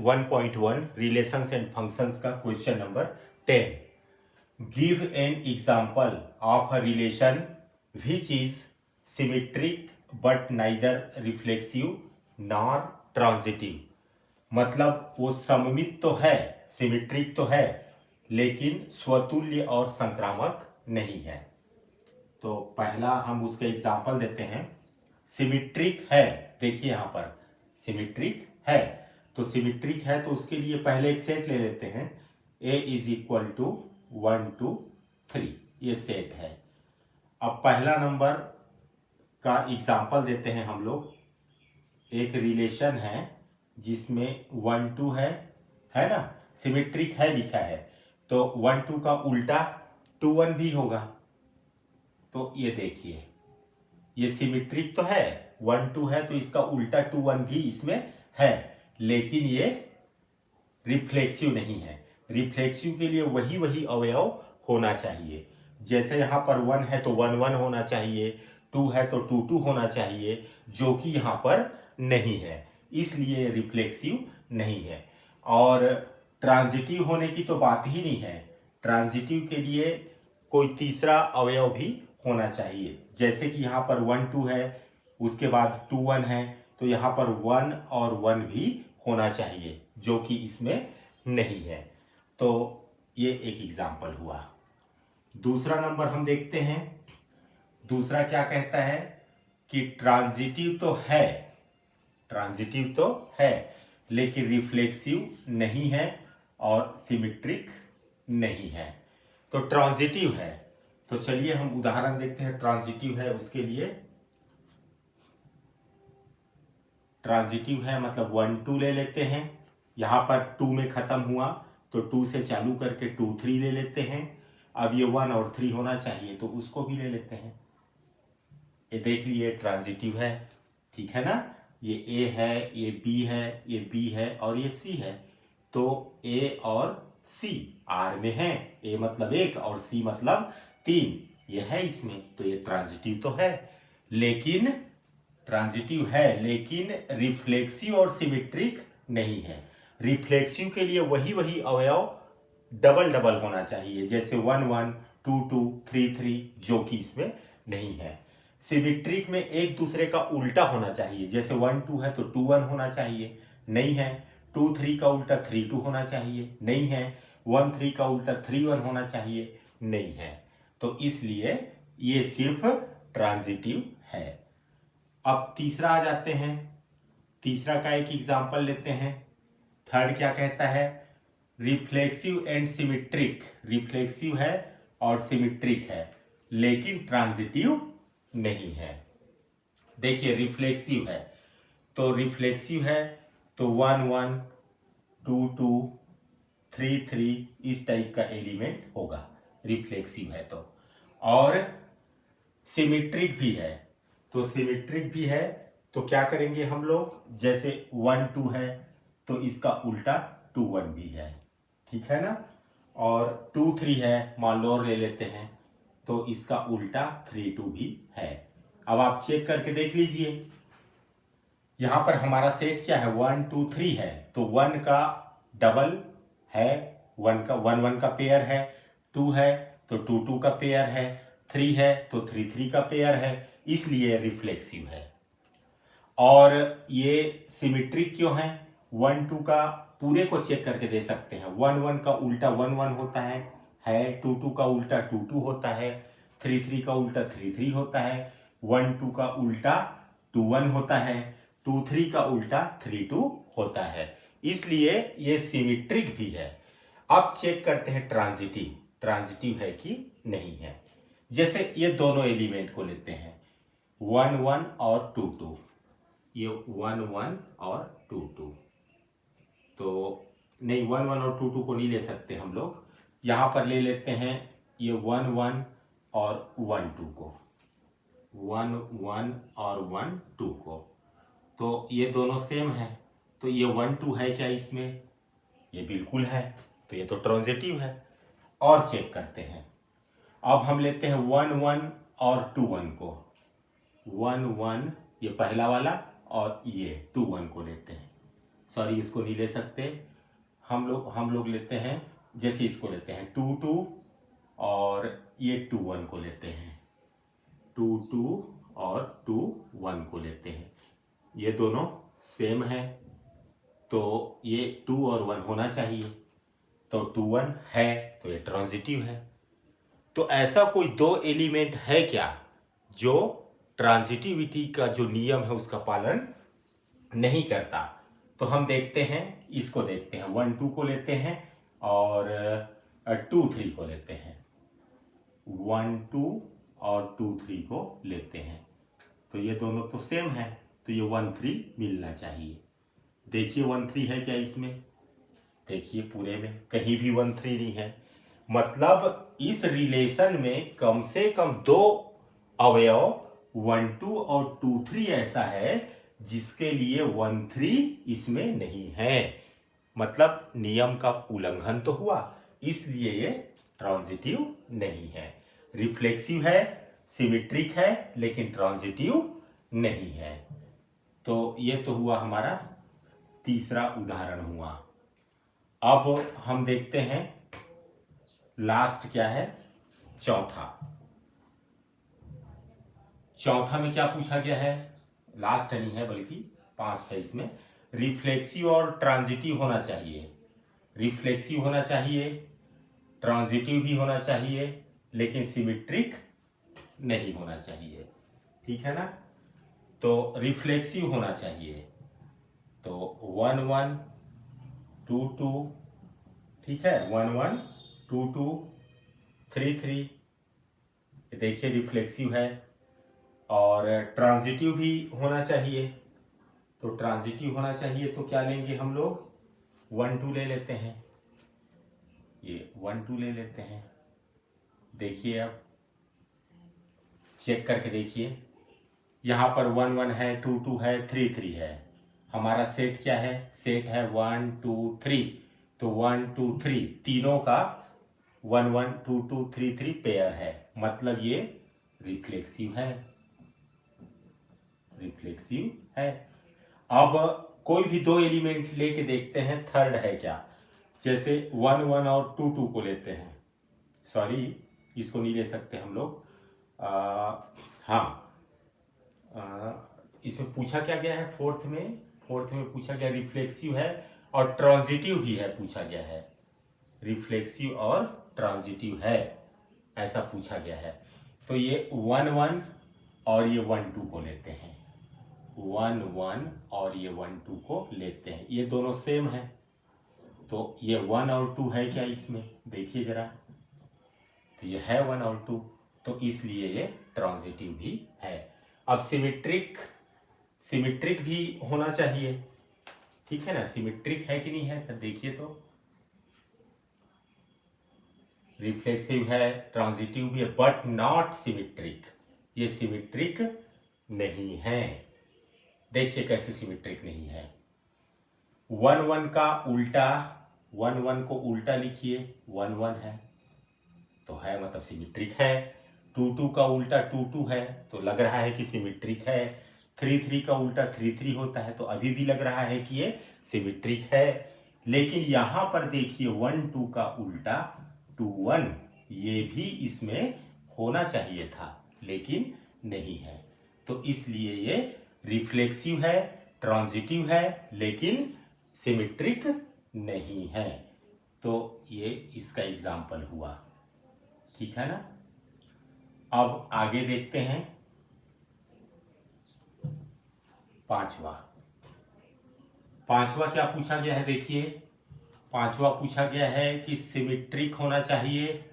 1.1 relations and functions का question number 10। Give an example of a relation which is symmetric but neither reflexive nor transitive. मतलब वो सममित तो है, symmetric तो है, लेकिन स्वतुल्य और संक्रामक नहीं है। तो पहला हम उसका एग्जांपल देते हैं। सिमेट्रिक है, देखिए यहां पर सिमेट्रिक है, तो सिमेट्रिक है तो उसके लिए पहले एक सेट ले लेते हैं। A इज इक्वल टू 1 2 3, ये सेट है। अब पहला नंबर का एग्जांपल देते हैं हम लोग। एक रिलेशन है जिसमें 1 2 है ना, सिमेट्रिक है लिखा है, तो 1 2 का उल्टा 2 1 भी होगा। तो ये देखिए, ये सिमेट्रिक तो है, 1 2 है तो इसका उल्टा 2 1 भी इसमें है, लेकिन ये रिफ्लेक्सिव नहीं है। रिफ्लेक्सिव के लिए वही अवयव होना चाहिए। जैसे यहां पर 1 है तो 1 1 होना चाहिए, 2 है तो 2 2 होना चाहिए, जो कि यहां पर नहीं है, इसलिए रिफ्लेक्सिव नहीं है। और ट्रांजिटिव होने की तो बात ही नहीं है। ट्रांजिटिव के लिए कोई तीसरा अवयव भी होना चाहिए। जैसे कि यहां पर 1 2 है, उसके बाद 2 1 है, तो यहां पर 1 और 1 भी होना चाहिए, जो कि इसमें नहीं है। तो ये एक एग्जाम्पल हुआ। दूसरा नंबर हम देखते हैं। दूसरा क्या कहता है कि ट्रांजिटिव तो है, ट्रांजिटिव तो है, लेकिन रिफ्लेक्सिव नहीं है और सिमेट्रिक नहीं है। तो ट्रांजिटिव है, तो चलिए हम उदाहरण देखते हैं। ट्रांजिटिव है, उसके लिए ट्रांजिटिव है मतलब 1 2 ले लेते हैं। यहां पर 2 में खत्म हुआ तो 2 से चालू करके 2 3 ले लेते हैं। अब ये 1 और 3 होना चाहिए तो उसको भी ले लेते हैं। ये देख लिए ट्रांजिटिव है, ठीक है ना। ये A है, ये B है, ये B है और ये C है। तो A और C R में है, A मतलब 1 और C मतलब 3, ये है इसमें, तो ये ट्रांजिटिव तो है। लेकिन ट्रांजिटिव है लेकिन रिफ्लेक्सिव और सिमेट्रिक नहीं है। रिफ्लेक्सिव के लिए वही अवयव डबल डबल होना चाहिए, जैसे 1 1 2 2 3 3, जो कि इसमें नहीं है। सिमेट्रिक में एक दूसरे का उल्टा होना चाहिए, जैसे 1 2 है तो 2 1 होना चाहिए, नहीं है। 2 3 का उल्टा 3 2 होना चाहिए, नहीं है। 1 3 का उल्टा 3 1 होना चाहिए, नहीं है। तो इसलिए ये सिर्फ ट्रांजिटिव है। अब तीसरा आ जाते हैं। तीसरा का एक एग्जांपल लेते हैं। थर्ड क्या कहता है, रिफ्लेक्सिव एंड सिमेट्रिक। रिफ्लेक्सिव है और सिमेट्रिक है, लेकिन ट्रांजिटिव नहीं है। देखिए रिफ्लेक्सिव है, तो रिफ्लेक्सिव है तो 1 1 2 2 3 3 इस टाइप का एलिमेंट होगा, रिफ्लेक्सिव है तो। और सिमेट्रिक भी है, तो सिमेट्रिक भी है तो क्या करेंगे हम लोग, जैसे 1 2 है तो इसका उल्टा 2 1 भी है, ठीक है ना। और 2 3 है, मान लो और ले लेते हैं, तो इसका उल्टा 3 2 भी है। अब आप चेक करके देख लीजिए, यहां पर हमारा सेट क्या है, 1 2 3 है, तो 1 का डबल है, 1 का 1 1 का पेयर है, 2 है तो 2 2 का पेयर है, 3 है तो 3 3 का पेयर है, इसलिए रिफ्लेक्सिव है। और ये सिमेट्रिक क्यों है, 1 2 का पूरे को चेक करके दे सकते हैं। 1 1 का उल्टा 1 1 होता है, 2 2 का उल्टा 2 2 होता है, 3 3 का उल्टा 3 3 होता है, 1 2 का उल्टा 2 1 होता है, 2 3 का उल्टा 3 2 होता है, इसलिए ये सिमेट्रिक भी है। अब चेक करते हैं ट्रांजिटिव, ट्रांजिटिव है कि नहीं है। जैसे ये दोनों एलिमेंट को लेते हैं, 1 1 और 2 2, ये 1 1 और 2 2, तो नहीं 1 1 और 2 2 को नहीं ले सकते हम लोग, यहां पर ले लेते हैं ये 1 1 और 1 2 को, 1 1 और 1 2 को, तो ये दोनों सेम है, तो ये 1 2 है क्या इसमें, ये बिल्कुल है, तो ये तो ट्रांजिटिव है। और चेक करते हैं, अब हम लेते हैं 1 1 और 2 1 को, 1 1 ये पहला वाला और ये 2 1 को लेते हैं, सॉरी इसको नहीं ले सकते, हम लोग लेते हैं, जैसे इसको लेते हैं 2 2 और ये 2 1 को लेते हैं, 2 2 और 2 1 को लेते हैं, ये दोनों सेम है तो ये 2 और 1 होना चाहिए, तो 2 1 है तो ये ट्रांजिटिव है। तो ऐसा कोई दो एलिमेंट है क्या जो ट्रांजिटिविटी का जो नियम है उसका पालन नहीं करता? तो हम देखते हैं, इसको देखते हैं, 1 2 को लेते हैं और 2 3 को लेते हैं, 1 2 और 2 3 को लेते हैं, तो ये दोनों तो सेम है तो ये 1 3 मिलना चाहिए। देखिए 1 3 है क्या इसमें? देखिए पूरे में कहीं भी 1 3 नहीं है, मतलब इस रिलेशन में कम से कम दो अवयव 1 2 और 2 3 ऐसा है जिसके लिए 1 3 इसमें नहीं है, मतलब नियम का उल्लंघन तो हुआ, इसलिए ये ट्रांजिटिव नहीं है। रिफ्लेक्सिव है, सिमेट्रिक है, लेकिन ट्रांजिटिव नहीं है। तो ये तो हुआ हमारा तीसरा उदाहरण हुआ। अब हम देखते हैं लास्ट क्या है, चौथा। चौथा में क्या पूछा गया है, लास्ट नहीं है बल्कि 5 है इसमें, रिफ्लेक्सिव और ट्रांजिटिव होना चाहिए, रिफ्लेक्सिव होना चाहिए, ट्रांजिटिव भी होना चाहिए, लेकिन सिमेट्रिक नहीं होना चाहिए, ठीक है ना। तो रिफ्लेक्सिव होना चाहिए, तो 1 1 2 2, ठीक है, 1 1 2 2 3 3, देखिए रिफ्लेक्सिव है। और ट्रांजिटिव भी होना चाहिए, तो ट्रांजिटिव होना चाहिए तो क्या लेंगे हम लोग, 1 2 ले लेते हैं, ये 1 2 ले लेते हैं। देखिए अब चेक करके देखिए, यहाँ पर 1 1 है, 2 2 है, 3 3 है, हमारा सेट क्या है, सेट है 1 2 3, तो 1 2 3 तीनों का 1 1 2 2 3 3 पेयर है, मतलब ये रिफ्लेक्सिव है, रिफ्लेक्सिव है। अब कोई भी दो एलिमेंट लेके देखते हैं थर्ड है क्या, जैसे 1 1 और 2 2 को लेते हैं, सॉरी इसको नहीं ले सकते हम लोग, हाँ इसमें पूछा क्या गया है, फोर्थ में पूछा गया रिफ्लेक्सिव है और ट्रांजिटिव भी है, पूछा गया है रिफ्लेक्सिव और ट्रांजिटिव है, ऐसा पूछा गया है। तो ये 1 1 और ये 1 2 को लेते हैं, 1 1 और ये 1 2 को लेते हैं, ये दोनों सेम है, तो ये 1 और 2 है क्या इसमें, देखिए जरा, तो ये है 1 और 2, तो इसलिए ये ट्रांजिटिव भी है। अब सिमेट्रिक भी होना चाहिए, ठीक है ना, सिमेट्रिक है कि नहीं है, तो देखिए तो रिफ्लेक्सिव है, ट्रांजिटिव भी है, बट नॉट सिमेट्रिक, ये सिमेट्रिक नहीं है। देखिए कैसे सिमेट्रिक नहीं है, 1 1 का उल्टा, 1 1 को उल्टा लिखिए, 1 1 है तो है, मतलब सिमेट्रिक है। 2 2 का उल्टा 2 2 है तो लग रहा है कि सिमेट्रिक है। 3 3 का उल्टा 3 3 होता है तो अभी भी लग रहा है कि ये सिमेट्रिक है। लेकिन यहां पर देखिए 1 2 का उल्टा 2 1, ये भी इसमें होना चाहिए था लेकिन नहीं है, तो इसलिए ये रिफ्लेक्सिव है, ट्रांजिटिव है, लेकिन सिमेट्रिक नहीं है। तो ये इसका एग्जाम्पल हुआ, ठीक है ना। अब आगे देखते हैं पांचवा क्या पूछा गया है, देखिए पांचवा पूछा गया है कि सिमेट्रिक होना चाहिए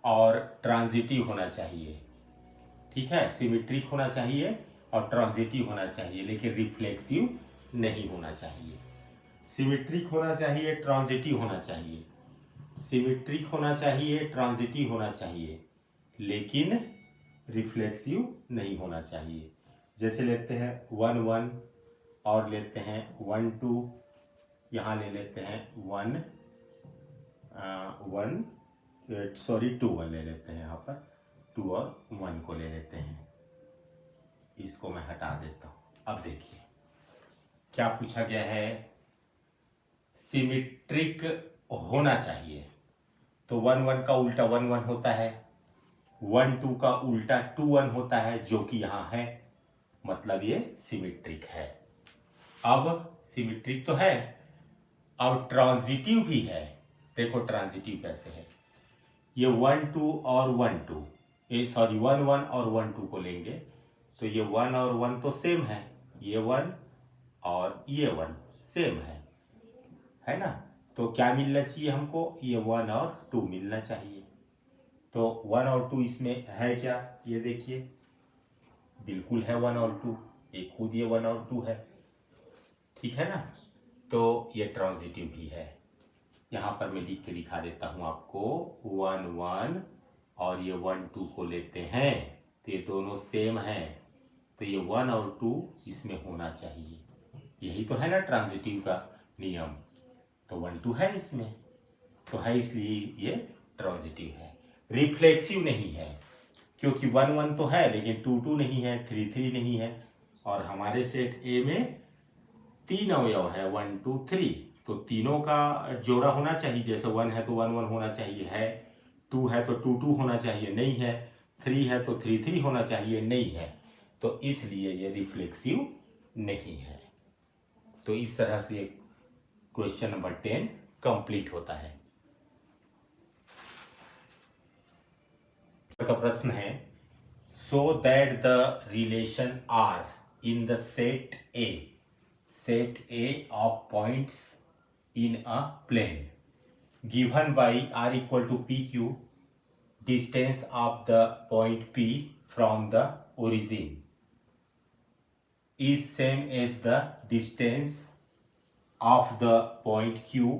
और ट्रांजिटिव होना चाहिए, ठीक है, सिमेट्रिक होना चाहिए और ट्रांजिटिव होना चाहिए, लेकिन रिफ्लेक्सिव नहीं होना चाहिए। सिमेट्रिक होना चाहिए, ट्रांजिटिव होना चाहिए, सिमेट्रिक होना चाहिए, ट्रांजिटिव होना चाहिए, लेकिन रिफ्लेक्सिव नहीं होना चाहिए। जैसे लेते हैं 1 1 और लेते हैं 1 2, यहाँ ले लेते हैं 1 2 1 ले लेते हैं, यहाँ पर 2 और 1 को ले लेते हैं, इसको मैं हटा देता हूँ। अब देखिए क्या पूछा गया है, सिमेट्रिक होना चाहिए। तो 1 1 का उल्टा 1 1 होता है, 1 2 का उल्टा 2 1 होता है, जो कि यहाँ है, मतलब ये सिमेट्रिक है। अब सिमेट्रिक तो है, अब ट्रांजिटिव भी है। देखो ट्रांजिटिव कैसे है, ये 1 2 और 1 2 1 1 और 1 2 को लेंगे तो ये 1 और 1 तो सेम है, ये 1 और ये 1 सेम है ना। तो क्या मिलना चाहिए हमको, ये 1 और 2 मिलना चाहिए। तो 1 और 2 इसमें है क्या, ये देखिए बिल्कुल है 1 और 2, ये खुद ये 1 और 2 है, ठीक है ना। तो ये ट्रांजिटिव भी है। यहाँ पर मैं लिख के दिखा देता हूँ आपको, 1 1 और ये 1 2 को लेते हैं तो ये दोनों सेम हैं, तो ये 1 और 2 इसमें होना चाहिए। यही तो है ना ट्रांजिटिव का नियम। तो 1 2 है इसमें, तो है इसलिए ये ट्रांजिटिव है। रिफ्लेक्सिव नहीं है, क्योंकि 1 1 तो है लेकिन 2 2 नहीं है, 3 3 नहीं है, और हमारे सेट ए में 3 अवयव है, 1 2 3, तो तीनों का जोड़ा होना चाहिए। जैसे 1 है तो 1 1 होना चाहिए, है 2 है तो 2 2 होना चाहिए, नहीं है 3 है तो 3 3 होना चाहिए, नहीं है, तो इसलिए ये रिफ्लेक्सिव नहीं है। तो इस तरह से क्वेश्चन नंबर 10 कंप्लीट होता है। का प्रश्न है, so that the relation R in the set A of points in a plane given by r equal to pq, distance of the point p from the origin is same as the distance of the point q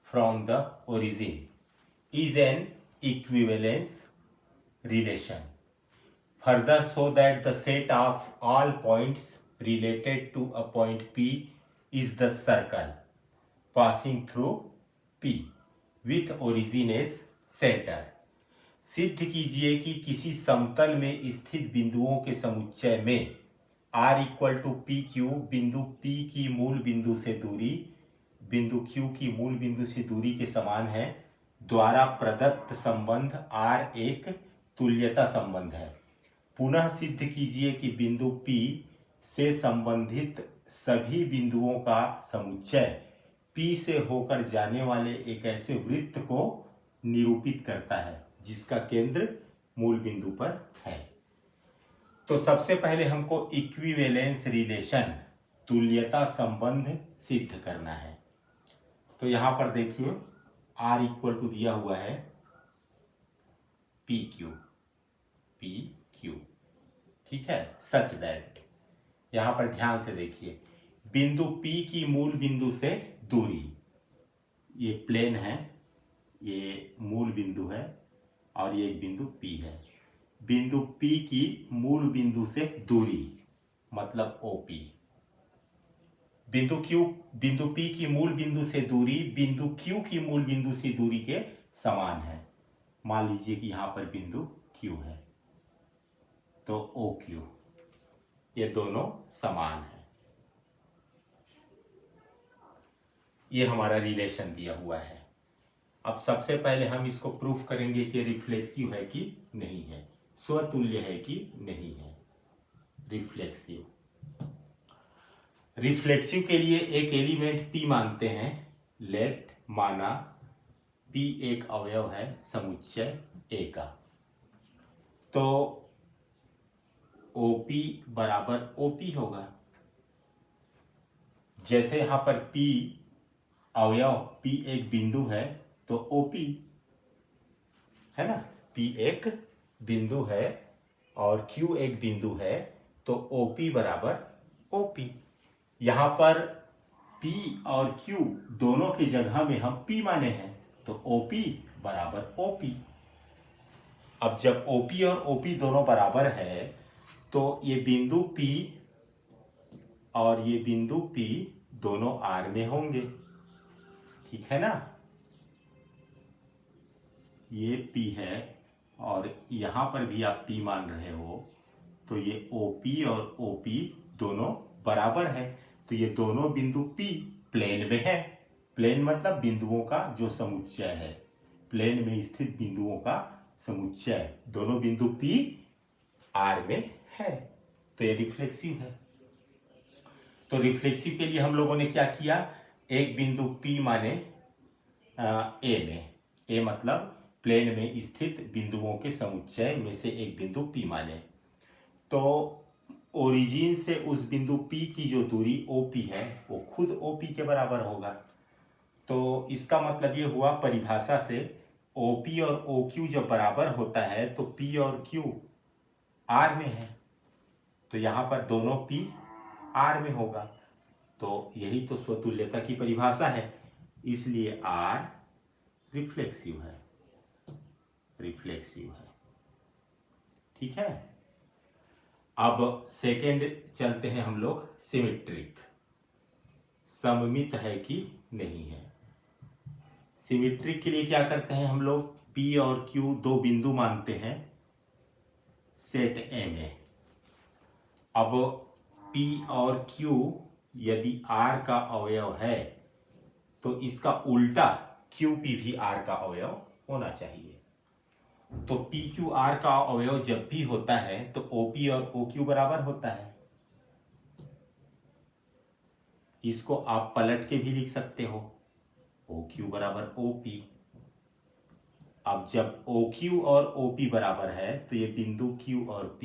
from the origin is an equivalence relation. Further, so that the set of all points related to a point P is the circle passing through P with origin as center. सिद्ध कीजिए कि किसी समतल में स्थित बिंदुओं के समुच्चय में R equal to P Q, बिंदु P की मूल बिंदु से दूरी बिंदु Q की मूल बिंदु से दूरी के समान है, द्वारा प्रदत्त संबंध R एक तुल्यता संबंध है। पुनः सिद्ध कीजिए कि बिंदु P से संबंधित सभी बिंदुओं का समुच्चय P से होकर जाने वाले एक ऐसे वृत्त को निरूपित करता है जिसका केंद्र मूल बिंदु पर है। तो सबसे पहले हमको इक्विवेलेंस रिलेशन, तुल्यता संबंध सिद्ध करना है। तो यहां पर देखिए R इक्वल टू दिया हुआ है पी क्यू, ठीक है। सच दैट, यहां पर ध्यान से देखिए, बिंदु P की मूल बिंदु से दूरी, ये प्लेन है, ये मूल बिंदु है और ये एक बिंदु P है। बिंदु P की मूल बिंदु से दूरी मतलब OP। बिंदु P की मूल बिंदु से दूरी बिंदु Q की मूल बिंदु से दूरी के समान है। मान लीजिए कि यहां पर बिंदु Q है, तो OQ, ये दोनों समान है। ये हमारा रिलेशन दिया हुआ है। अब सबसे पहले हम इसको प्रूफ करेंगे कि रिफ्लेक्सिव है कि नहीं है, स्वतुल्य है कि नहीं है। रिफ्लेक्सिव के लिए एक एलिमेंट P मानते हैं। लेट माना P एक अवयव है समुच्चय A का, तो OP बराबर OP होगा। जैसे यहां पर P अवयव, P एक बिंदु है तो OP है ना, P एक बिंदु है और Q एक बिंदु है, तो OP बराबर OP। यहां पर P और Q दोनों की जगह में हम P माने हैं, तो OP बराबर OP। अब जब OP और OP दोनों बराबर है तो ये बिंदु P और ये बिंदु P दोनों R में होंगे, ठीक है ना। ये P है और यहां पर भी आप P मान रहे हो, तो ये OP और OP दोनों बराबर है, तो ये दोनों बिंदु P प्लेन में है, प्लेन मतलब बिंदुओं का जो समुच्चय है, प्लेन में स्थित बिंदुओं का समुच्चय, दोनों बिंदु P R में है, तो ये रिफ्लेक्सिव है। तो रिफ्लेक्सिव के लिए हम लोगों ने क्या किया, एक बिंदु P माने A में, A मतलब प्लेन में स्थित बिंदुओं के समुच्चय में से एक बिंदु P माने, तो ओरिजिन से उस बिंदु P की जो दूरी OP है वो खुद OP के बराबर होगा। तो इसका मतलब ये हुआ परिभाषा से OP और OQ जब बराबर होता है तो P और Q R में है, तो यहाँ पर दोनों P R में होगा, तो यही तो स्वतुल्यता की परिभाषा है, इसलिए R रिफ्लेक्सिव है, रिफ्लेक्सिव है। ठीक है, अब सेकेंड चलते हैं हम लोग, सिमेट्रिक, सममित है कि नहीं है। सिमेट्रिक के लिए क्या करते हैं हम लोग, P और Q दो बिंदु मानते हैं सेट A में। अब P और Q यदि R का अवयव है तो इसका उल्टा QP भी R का अवयव होना चाहिए। तो PQR का अवयव जब भी होता है तो OP और OQ बराबर होता है। इसको आप पलट के भी लिख सकते हो, OQ बराबर OP। अब जब OQ और OP बराबर है तो ये बिंदु Q और P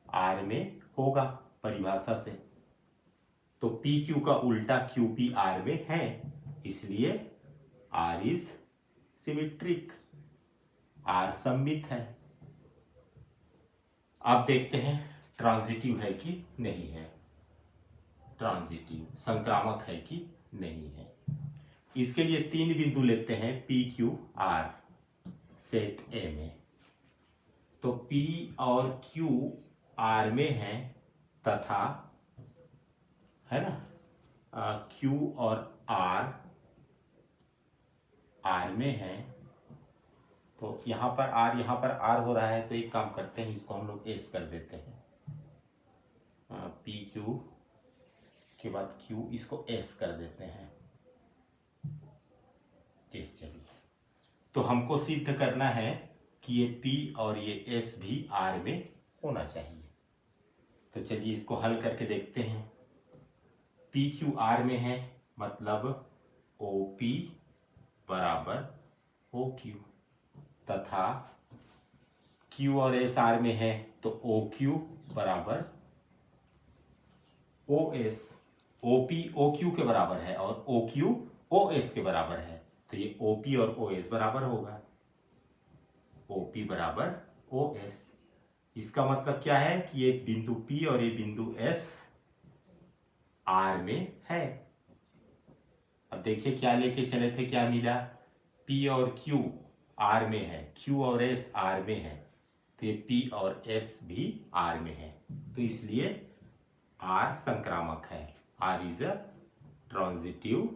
R में होगा परिभाषा से, तो PQ का उल्टा QP R में है, इसलिए R इज सिमेट्रिक, R सममित है। अब देखते हैं ट्रांजिटिव है कि नहीं है, ट्रांजिटिव संक्रामक है कि नहीं है। इसके लिए तीन बिंदु लेते हैं PQR सेट A में, तो P और Q R में है तथा, है ना, Q और R R में है, तो यहाँ पर R हो रहा है, तो एक काम करते हैं, इसको हम लोग S कर देते हैं, PQ के बाद Q, इसको S कर देते हैं। चलिए, तो हमको सिद्ध करना है कि ये P और ये S भी R में होना चाहिए, तो चलिए इसको हल करके देखते हैं। PQ R में है मतलब OP बराबर OQ, तथा Q और S R में है तो OQ बराबर OS, OP OQ के बराबर है और OQ OS के बराबर है, तो ये OP और OS बराबर होगा, OP बराबर OS। इसका मतलब क्या है कि ये बिंदु P और ये बिंदु S R में है। अब देखिए क्या लेके चले थे, क्या मिला, P और Q R में है, Q और S R में है, तो ये P और S भी R में है, तो इसलिए R संक्रामक है, R is a transitive,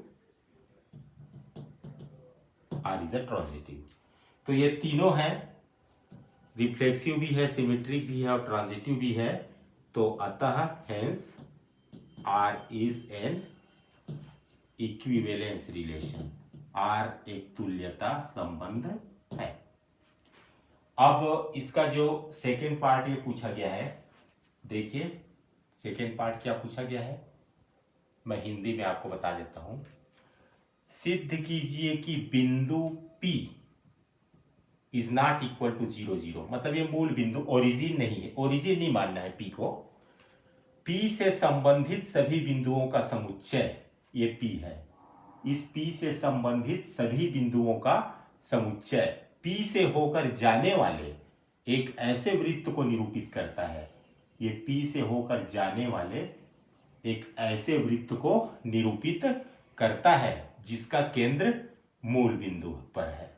R is a transitive. तो ये तीनों हैं, रिफ्लेक्सिव भी है, सिमेट्रिक भी है और ट्रांजिटिव भी है, तो अतः hence R is an equivalence relation, R एक तुल्यता संबंध है। अब इसका जो सेकेंड पार्ट ये पूछा गया है, देखिए सेकेंड पार्ट क्या पूछा गया है, मैं हिंदी में आपको बता देता हूं। सिद्ध कीजिए कि बिंदु P is not equal to 0 0, मतलब ये मूल बिंदु ओरिजिन नहीं है, ओरिजिन नहीं मानना है P को, P से संबंधित सभी बिंदुओं का समुच्चय ये P है, इस P से संबंधित सभी बिंदुओं का समुच्चय P से होकर जाने वाले एक ऐसे वृत्त को निरूपित करता है, ये P से होकर जाने वाले एक ऐसे वृत्त को निरूपित करता है जिसका केंद्र मूल बिंदु पर है,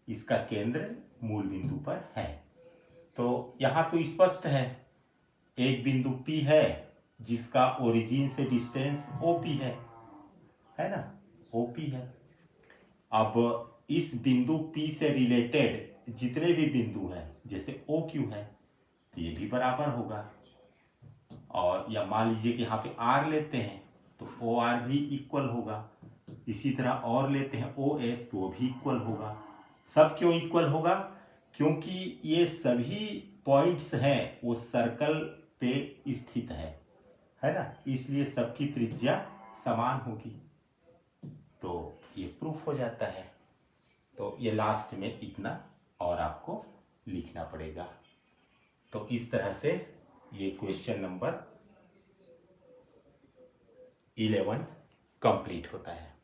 इसका केंद्र मूल बिंदु पर है। तो यहां तो स्पष्ट है, एक बिंदु P है जिसका ओरिजिन से डिस्टेंस OP है ना, OP है। अब इस बिंदु P से रिलेटेड जितने भी बिंदु हैं जैसे OQ है तो ये भी बराबर होगा, और या मान लीजिए कि यहाँ पे R लेते हैं तो OR भी इक्वल होगा, इसी तरह और लेते हैं OS, तो वो भी इक्वल होगा। सब क्यों इक्वल होगा? क्योंकि ये सभी पॉइंट्स हैं वो सर्कल पे स्थित है ना, इसलिए सबकी त्रिज्या समान होगी, तो ये प्रूफ हो जाता है। तो ये लास्ट में इतना और आपको लिखना पड़ेगा। तो इस तरह से ये क्वेश्चन नंबर 11 कंप्लीट होता है।